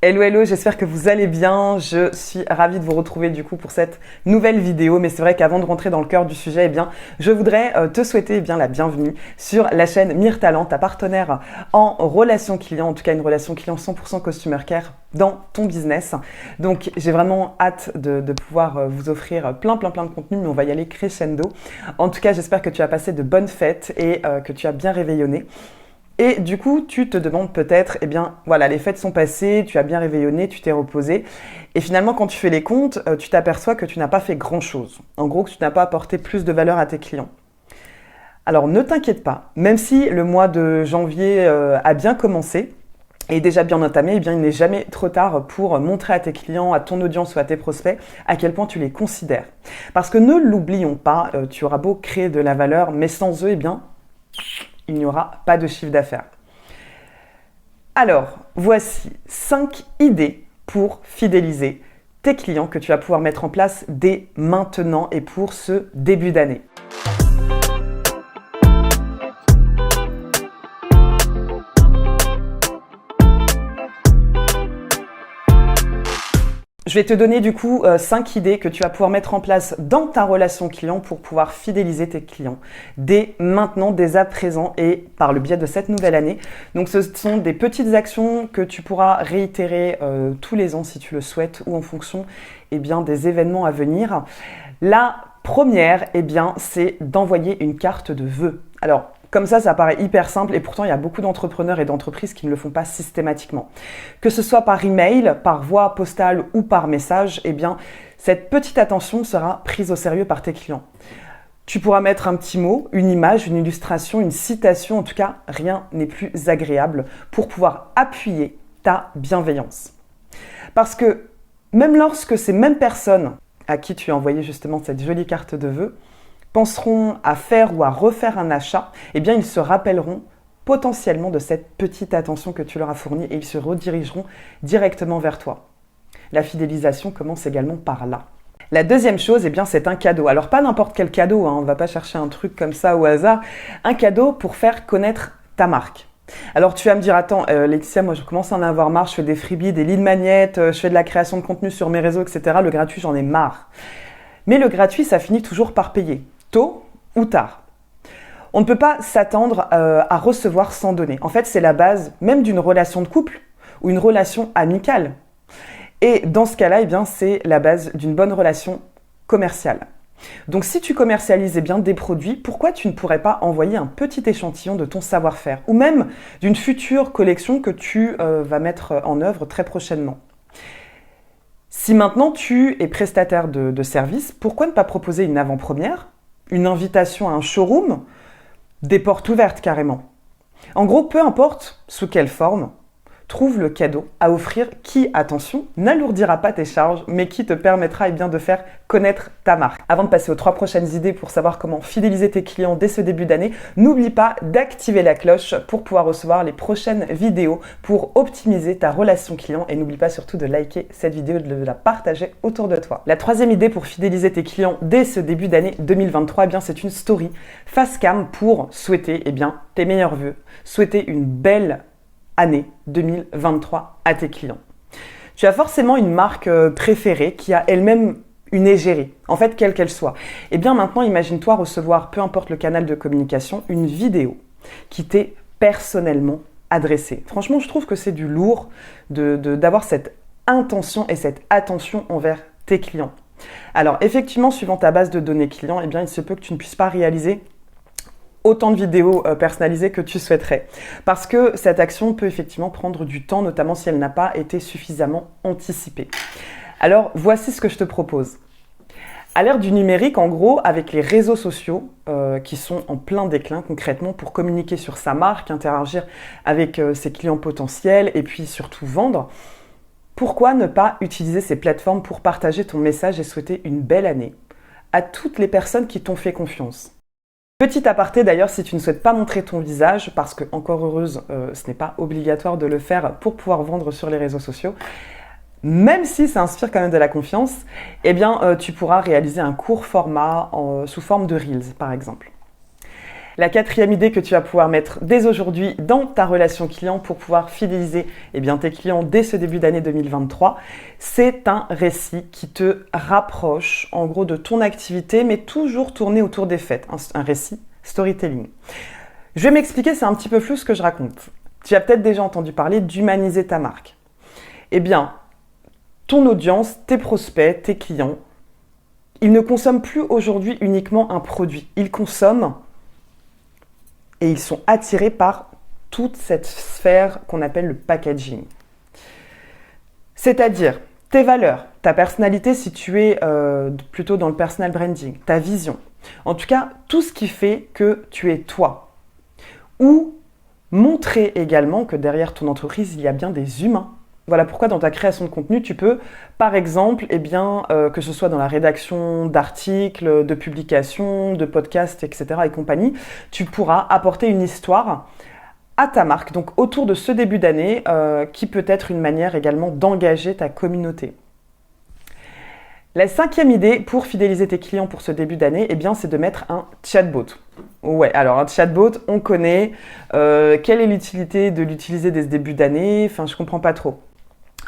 Hello, hello, j'espère que vous allez bien. Je suis ravie de vous retrouver du coup pour cette nouvelle vidéo. Mais c'est vrai qu'avant de rentrer dans le cœur du sujet, je voudrais te souhaiter la bienvenue sur la chaîne Myrtalent, ta partenaire en relation client, en tout cas une relation client 100% Customer Care dans ton business. Donc j'ai vraiment hâte de pouvoir vous offrir plein de contenus, mais on va y aller crescendo. En tout cas, j'espère que tu as passé de bonnes fêtes et que tu as bien réveillonné. Et du coup, tu te demandes peut-être, voilà, les fêtes sont passées, tu as bien réveillonné, tu t'es reposé. Et finalement, quand tu fais les comptes, tu t'aperçois que tu n'as pas fait grand-chose. En gros, que tu n'as pas apporté plus de valeur à tes clients. Alors, ne t'inquiète pas, même si le mois de janvier a bien commencé, et déjà bien entamé, il n'est jamais trop tard pour montrer à tes clients, à ton audience ou à tes prospects à quel point tu les considères. Parce que ne l'oublions pas, tu auras beau créer de la valeur, mais sans eux, il n'y aura pas de chiffre d'affaires. Alors, voici 5 idées pour fidéliser tes clients que tu vas pouvoir mettre en place dès maintenant et pour ce début d'année. Je vais te donner du coup 5 idées que tu vas pouvoir mettre en place dans ta relation client pour pouvoir fidéliser tes clients dès maintenant, dès à présent et par le biais de cette nouvelle année. Donc ce sont des petites actions que tu pourras réitérer tous les ans si tu le souhaites ou en fonction des événements à venir. La première, c'est d'envoyer une carte de vœux. Alors, comme ça paraît hyper simple et pourtant il y a beaucoup d'entrepreneurs et d'entreprises qui ne le font pas systématiquement. Que ce soit par email, par voie postale ou par message, cette petite attention sera prise au sérieux par tes clients. Tu pourras mettre un petit mot, une image, une illustration, une citation, en tout cas rien n'est plus agréable pour pouvoir appuyer ta bienveillance. Parce que même lorsque ces mêmes personnes à qui tu as envoyé justement cette jolie carte de vœux penseront à faire ou à refaire un achat, ils se rappelleront potentiellement de cette petite attention que tu leur as fournie et ils se redirigeront directement vers toi. La fidélisation commence également par là. La deuxième chose, c'est un cadeau. Alors pas n'importe quel cadeau, on ne va pas chercher un truc comme ça au hasard. Un cadeau pour faire connaître ta marque. Alors tu vas me dire, attends Laetitia, moi je commence à en avoir marre, je fais des freebies, des lead magnets, je fais de la création de contenu sur mes réseaux, etc. Le gratuit, j'en ai marre. Mais le gratuit, ça finit toujours par payer. Tôt ou tard. On ne peut pas s'attendre à recevoir sans donner. En fait, c'est la base même d'une relation de couple ou une relation amicale. Et dans ce cas-là, c'est la base d'une bonne relation commerciale. Donc si tu commercialises des produits, pourquoi tu ne pourrais pas envoyer un petit échantillon de ton savoir-faire ou même d'une future collection que tu vas mettre en œuvre très prochainement? Si maintenant tu es prestataire de services, pourquoi ne pas proposer une avant-première, une invitation à un showroom, des portes ouvertes carrément? En gros, peu importe sous quelle forme, trouve le cadeau à offrir qui, attention, n'alourdira pas tes charges, mais qui te permettra de faire connaître ta marque. Avant de passer aux 3 prochaines idées pour savoir comment fidéliser tes clients dès ce début d'année, n'oublie pas d'activer la cloche pour pouvoir recevoir les prochaines vidéos pour optimiser ta relation client et n'oublie pas surtout de liker cette vidéo et de la partager autour de toi. La 3e idée pour fidéliser tes clients dès ce début d'année 2023, c'est une story face cam pour souhaiter tes meilleurs vœux, souhaiter une belle année 2023 à tes clients. Tu as forcément une marque préférée qui a elle-même une égérie, en fait quelle qu'elle soit. Maintenant, imagine-toi recevoir, peu importe le canal de communication, une vidéo qui t'est personnellement adressée. Franchement, je trouve que c'est du lourd d'avoir cette intention et cette attention envers tes clients. Alors effectivement, suivant ta base de données clients, il se peut que tu ne puisses pas réaliser autant de vidéos personnalisées que tu souhaiterais. Parce que cette action peut effectivement prendre du temps, notamment si elle n'a pas été suffisamment anticipée. Alors, voici ce que je te propose. À l'ère du numérique, en gros, avec les réseaux sociaux qui sont en plein déclin concrètement pour communiquer sur sa marque, interagir avec ses clients potentiels et puis surtout vendre, pourquoi ne pas utiliser ces plateformes pour partager ton message et souhaiter une belle année à toutes les personnes qui t'ont fait confiance? Petit aparté d'ailleurs, si tu ne souhaites pas montrer ton visage, parce que, encore heureuse, ce n'est pas obligatoire de le faire pour pouvoir vendre sur les réseaux sociaux, même si ça inspire quand même de la confiance, tu pourras réaliser un court format sous forme de Reels, par exemple. La quatrième idée que tu vas pouvoir mettre dès aujourd'hui dans ta relation client pour pouvoir fidéliser tes clients dès ce début d'année 2023, c'est un récit qui te rapproche en gros de ton activité, mais toujours tourné autour des fêtes, un récit storytelling. Je vais m'expliquer, c'est un petit peu flou ce que je raconte. Tu as peut-être déjà entendu parler d'humaniser ta marque. Eh bien, ton audience, tes prospects, tes clients, ils ne consomment plus aujourd'hui uniquement un produit. Ils consomment et ils sont attirés par toute cette sphère qu'on appelle le packaging. C'est-à-dire tes valeurs, ta personnalité si tu es plutôt dans le personal branding, ta vision. En tout cas, tout ce qui fait que tu es toi. Ou montrer également que derrière ton entreprise, il y a bien des humains. Voilà pourquoi dans ta création de contenu, tu peux, par exemple, que ce soit dans la rédaction d'articles, de publications, de podcasts, etc. et compagnie, tu pourras apporter une histoire à ta marque, donc autour de ce début d'année, qui peut être une manière également d'engager ta communauté. La cinquième idée pour fidéliser tes clients pour ce début d'année, c'est de mettre un chatbot. Ouais, alors un chatbot, on connaît. Quelle est l'utilité de l'utiliser dès ce début d'année? Enfin, je comprends pas trop.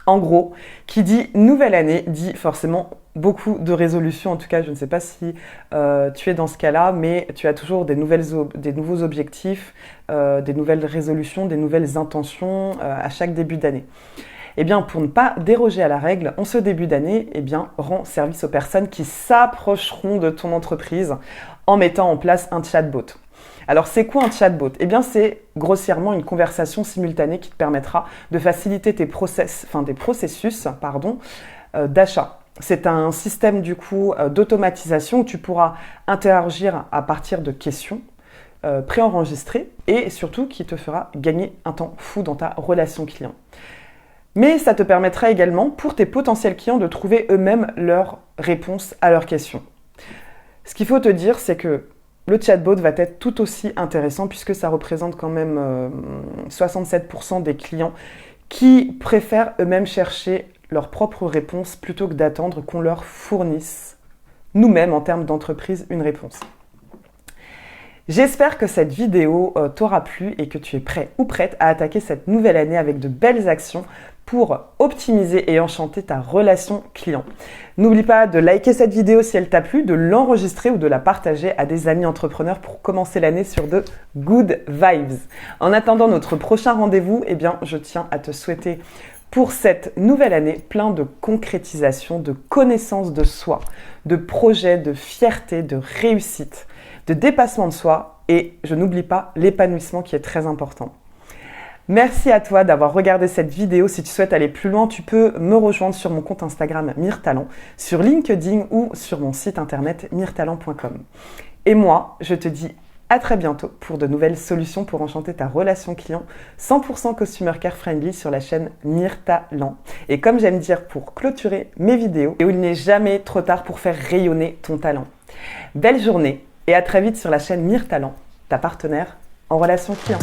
En gros, qui dit nouvelle année dit forcément beaucoup de résolutions. En tout cas, je ne sais pas si tu es dans ce cas-là, mais tu as toujours des nouveaux objectifs, des nouvelles résolutions, des nouvelles intentions à chaque début d'année. Pour ne pas déroger à la règle, en ce début d'année, rends service aux personnes qui s'approcheront de ton entreprise en mettant en place un chatbot. Alors, c'est quoi un chatbot? C'est grossièrement une conversation simultanée qui te permettra de faciliter tes processus d'achat. C'est un système d'automatisation où tu pourras interagir à partir de questions préenregistrées et surtout qui te fera gagner un temps fou dans ta relation client. Mais ça te permettra également pour tes potentiels clients de trouver eux-mêmes leurs réponses à leurs questions. Ce qu'il faut te dire, c'est que le chatbot va être tout aussi intéressant puisque ça représente quand même 67% des clients qui préfèrent eux-mêmes chercher leurs propres réponses plutôt que d'attendre qu'on leur fournisse nous-mêmes en termes d'entreprise une réponse. J'espère que cette vidéo t'aura plu et que tu es prêt ou prête à attaquer cette nouvelle année avec de belles actions pour optimiser et enchanter ta relation client. N'oublie pas de liker cette vidéo si elle t'a plu, de l'enregistrer ou de la partager à des amis entrepreneurs pour commencer l'année sur de good vibes. En attendant notre prochain rendez-vous, je tiens à te souhaiter pour cette nouvelle année plein de concrétisation, de connaissance de soi, de projets, de fierté, de réussite, de dépassement de soi et je n'oublie pas l'épanouissement qui est très important. Merci à toi d'avoir regardé cette vidéo. Si tu souhaites aller plus loin, tu peux me rejoindre sur mon compte Instagram Myrtalent, sur LinkedIn ou sur mon site internet myrtalent.com. Et moi, je te dis à très bientôt pour de nouvelles solutions pour enchanter ta relation client 100% Customer Care Friendly sur la chaîne Myrtalent. Et comme j'aime dire pour clôturer mes vidéos, et où il n'est jamais trop tard pour faire rayonner ton talent. Belle journée et à très vite sur la chaîne Myrtalent, ta partenaire en relation client.